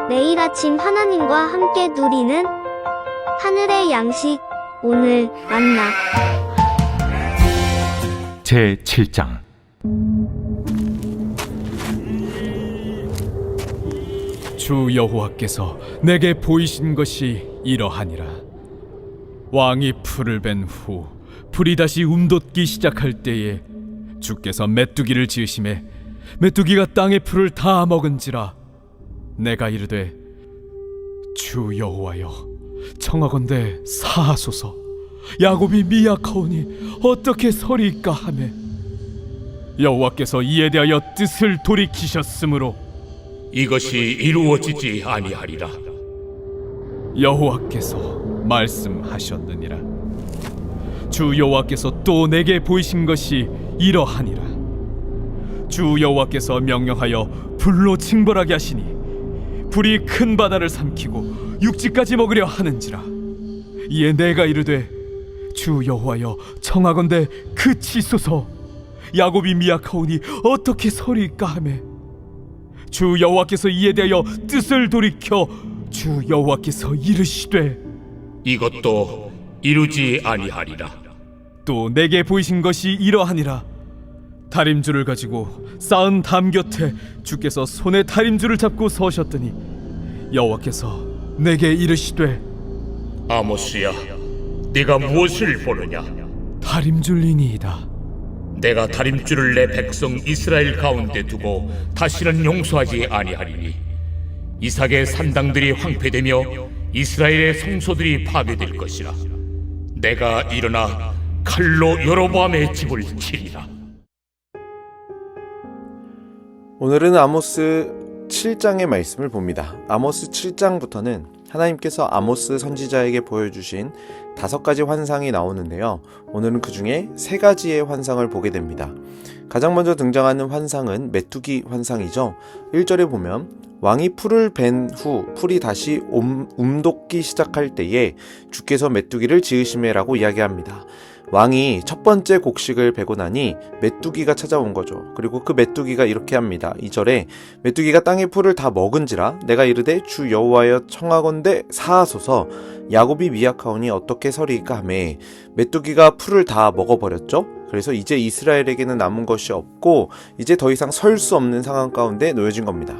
매일 아침 하나님과 함께 누리는 하늘의 양식, 오늘 만나. 제7장 주 여호와께서 내게 보이신 것이 이러하니라. 왕이 풀을 벤 후 풀이 다시 움돋기 시작할 때에 주께서 메뚜기를 지으심에 메뚜기가 땅의 풀을 다 먹은지라. 내가 이르되 주 여호와여, 청하건대 사하소서. 야곱이 미약하오니 어떻게 서리이까 하매 여호와께서 이에 대하여 뜻을 돌이키셨으므로 이것이 이루어지지 아니하리라. 여호와께서 말씀하셨느니라. 주 여호와께서 또 내게 보이신 것이 이러하니라. 주 여호와께서 명령하여 불로 징벌하게 하시니 불이 큰 바다를 삼키고 육지까지 먹으려 하는지라. 이에 내가 이르되 주 여호와여, 청하건대 그치소서. 야곱이 미약하오니 어떻게 서리이까 하매 주 여호와께서 이에 대하여 뜻을 돌이켜 주 여호와께서 이르시되 이것도 이루지 아니하리라. 또 내게 보이신 것이 이러하니라. 다림줄을 가지고 쌓은 담 곁에 주께서 손에 다림줄을 잡고 서셨더니 여호와께서 내게 이르시되 아모스야, 네가 무엇을 보느냐? 다림줄이니이다. 내가 다림줄을 내 백성 이스라엘 가운데 두고 다시는 용서하지 아니하리니 이삭의 산당들이 황폐되며 이스라엘의 성소들이 파괴될 것이라. 내가 일어나 칼로 여로보암의 집을 치리라. 오늘은 아모스 7장의 말씀을 봅니다. 아모스 7장부터는 하나님께서 아모스 선지자에게 보여주신 5가지 환상이 나오는데요. 오늘은 그 중에 3가지의 환상을 보게 됩니다. 가장 먼저 등장하는 환상은 메뚜기 환상이죠. 1절에 보면 왕이 풀을 벤 후 풀이 다시 움돋기 시작할 때에 주께서 메뚜기를 지으시매라고 이야기합니다. 왕이 첫 번째 곡식을 베고 나니 메뚜기가 찾아온 거죠. 그리고 그 메뚜기가 이렇게 합니다. 2절에 메뚜기가 땅의 풀을 다 먹은지라. 내가 이르되 주 여호와여, 청하건대 사하소서. 야곱이 미약하오니 어떻게 서리이까 하매 메뚜기가 풀을 다 먹어버렸죠. 그래서 이제 이스라엘에게는 남은 것이 없고 이제 더 이상 설 수 없는 상황 가운데 놓여진 겁니다.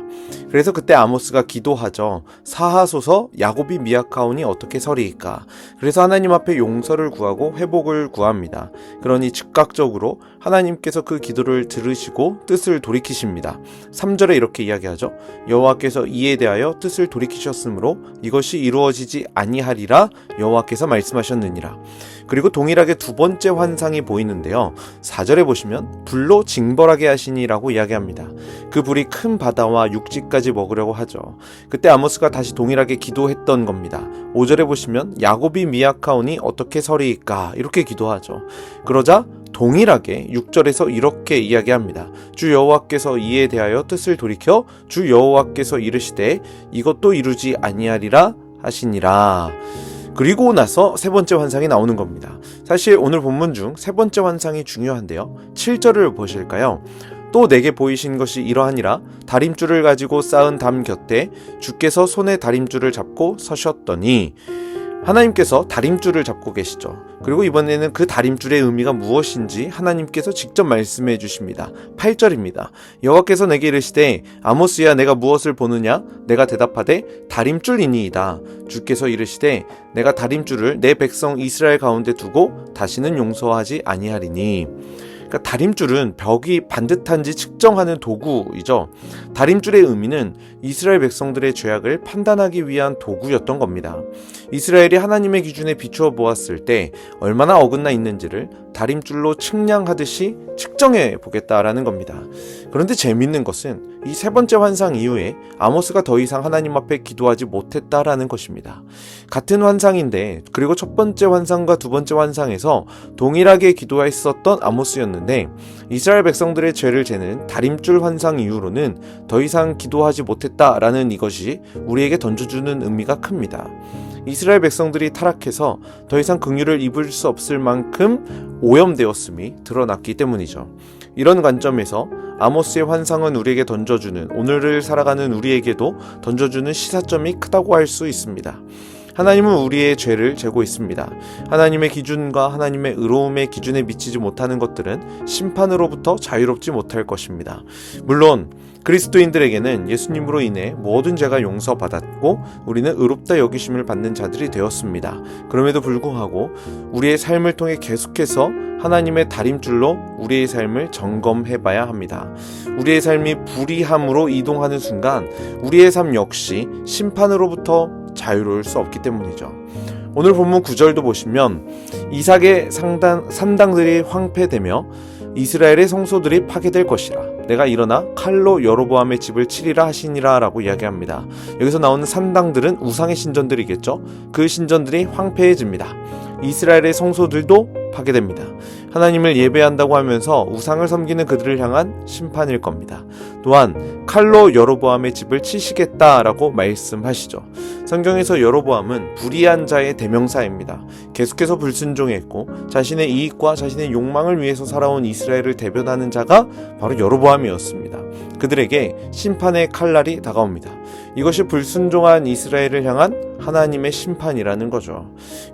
그래서 그때 아모스가 기도하죠. 사하소서. 야곱이 미약하오니 어떻게 서리이까. 그래서 하나님 앞에 용서를 구하고 회복을 구합니다. 그러니 즉각적으로 하나님께서 그 기도를 들으시고 뜻을 돌이키십니다. 3절에 이렇게 이야기하죠. 여호와께서 이에 대하여 뜻을 돌이키셨으므로 이것이 이루어지지 아니하리라. 여호와께서 말씀하셨느니라. 그리고 동일하게 두 번째 환상이 보이는데요. 4절에 보시면 불로 징벌하게 하시니라고 이야기합니다. 그 불이 큰 바다와 육지까지 먹으려고 하죠. 그때 아모스가 다시 동일하게 기도했던 겁니다. 5절에 보시면 야곱이 미약하오니 어떻게 서리이까 이렇게 기도하죠. 그러자 동일하게 6절에서 이렇게 이야기합니다. 주 여호와께서 이에 대하여 뜻을 돌이켜 주 여호와께서 이르시되 이것도 이루지 아니하리라 하시니라. 그리고 나서 세 번째 환상이 나오는 겁니다. 사실 오늘 본문 중 세 번째 환상이 중요한데요. 7절을 보실까요? 또 내게 보이신 것이 이러하니라. 다림줄을 가지고 쌓은 담 곁에 주께서 손에 다림줄을 잡고 서셨더니 하나님께서 다림줄을 잡고 계시죠. 그리고 이번에는 그 다림줄의 의미가 무엇인지 하나님께서 직접 말씀해 주십니다. 8절입니다. 여호와께서 내게 이르시되 아모스야, 내가 무엇을 보느냐? 내가 대답하되 다림줄이니이다. 주께서 이르시되 내가 다림줄을 내 백성 이스라엘 가운데 두고 다시는 용서하지 아니하리니. 그러니까 다림줄은 벽이 반듯한지 측정하는 도구이죠. 다림줄의 의미는 이스라엘 백성들의 죄악을 판단하기 위한 도구였던 겁니다. 이스라엘이 하나님의 기준에 비추어 보았을 때 얼마나 어긋나 있는지를 다림줄로 측량하듯이 측정해 보겠다라는 겁니다. 그런데 재밌는 것은 이 세 번째 환상 이후에 아모스가 더 이상 하나님 앞에 기도하지 못했다라는 것입니다. 같은 환상인데, 그리고 첫 번째 환상과 두 번째 환상에서 동일하게 기도했었던 아모스였는데 이스라엘 백성들의 죄를 재는 다림줄 환상 이후로는 더 이상 기도하지 못했다라는 이것이 우리에게 던져주는 의미가 큽니다. 이스라엘 백성들이 타락해서 더 이상 긍휼을 입을 수 없을 만큼 오염되었음이 드러났기 때문이죠. 이런 관점에서 아모스의 환상은 우리에게 던져주는, 오늘을 살아가는 우리에게도 던져주는 시사점이 크다고 할 수 있습니다. 하나님은 우리의 죄를 재고 있습니다. 하나님의 기준과 하나님의 의로움의 기준에 미치지 못하는 것들은 심판으로부터 자유롭지 못할 것입니다. 물론 그리스도인들에게는 예수님으로 인해 모든 죄가 용서받았고 우리는 의롭다 여기심을 받는 자들이 되었습니다. 그럼에도 불구하고 우리의 삶을 통해 계속해서 하나님의 다림줄로 우리의 삶을 점검해봐야 합니다. 우리의 삶이 불의함으로 이동하는 순간 우리의 삶 역시 심판으로부터 자유로울 수 없기 때문이죠. 오늘 본문 9절도 보시면 이삭의 산당들이 황폐되며 이스라엘의 성소들이 파괴될 것이라. 내가 일어나 칼로 여로보암의 집을 치리라 하시니라 라고 이야기합니다. 여기서 나오는 산당들은 우상의 신전들이겠죠. 그 신전들이 황폐해집니다. 이스라엘의 성소들도 파괴됩니다. 하나님을 예배한다고 하면서 우상을 섬기는 그들을 향한 심판일 겁니다. 또한 칼로 여로보암의 집을 치시겠다라고 말씀하시죠. 성경에서 여로보암은 불의한 자의 대명사입니다. 계속해서 불순종했고 자신의 이익과 자신의 욕망을 위해서 살아온 이스라엘을 대변하는 자가 바로 여로보암이었습니다. 그들에게 심판의 칼날이 다가옵니다. 이것이 불순종한 이스라엘을 향한 하나님의 심판이라는 거죠.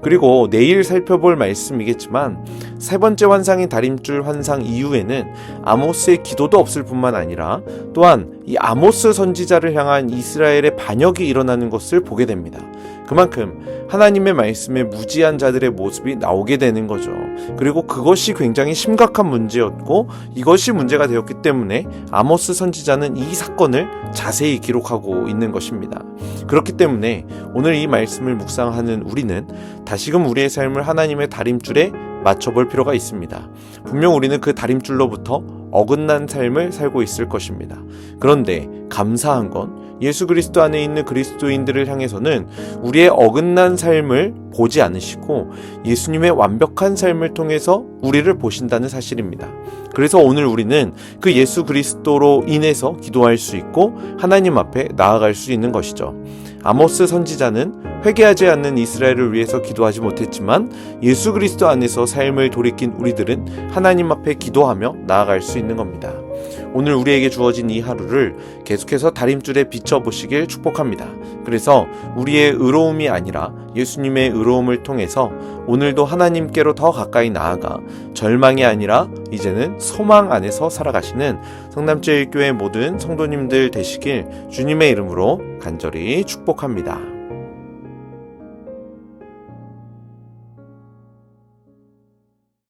그리고 내일 살펴볼 말씀이겠지만 세 번째 환상인 다림줄 환상 이후에는 아모스의 기도도 없을 뿐만 아니라 또한 이 아모스 선지자를 향한 이스라엘의 반역이 일어나는 것을 보게 됩니다. 그만큼 하나님의 말씀에 무지한 자들의 모습이 나오게 되는 거죠. 그리고 그것이 굉장히 심각한 문제였고 이것이 문제가 되었기 때문에 아모스 선지자는 이 사건을 자세히 기록하고 있는 것입니다. 그렇기 때문에 오늘 이 말씀을 묵상하는 우리는 다시금 우리의 삶을 하나님의 다림줄에 맞춰볼 필요가 있습니다. 분명 우리는 그 다림줄로부터 어긋난 삶을 살고 있을 것입니다. 그런데 감사한 건 예수 그리스도 안에 있는 그리스도인들을 향해서는 우리의 어긋난 삶을 보지 않으시고 예수님의 완벽한 삶을 통해서 우리를 보신다는 사실입니다. 그래서 오늘 우리는 그 예수 그리스도로 인해서 기도할 수 있고 하나님 앞에 나아갈 수 있는 것이죠. 아모스 선지자는 회개하지 않는 이스라엘을 위해서 기도하지 못했지만 예수 그리스도 안에서 삶을 돌이킨 우리들은 하나님 앞에 기도하며 나아갈 수 있는 겁니다. 오늘 우리에게 주어진 이 하루를 계속해서 다림줄에 비춰보시길 축복합니다. 그래서 우리의 의로움이 아니라 예수님의 의로움을 통해서 오늘도 하나님께로 더 가까이 나아가 절망이 아니라 이제는 소망 안에서 살아가시는 성남제일교회 모든 성도님들 되시길 주님의 이름으로 간절히 축복합니다.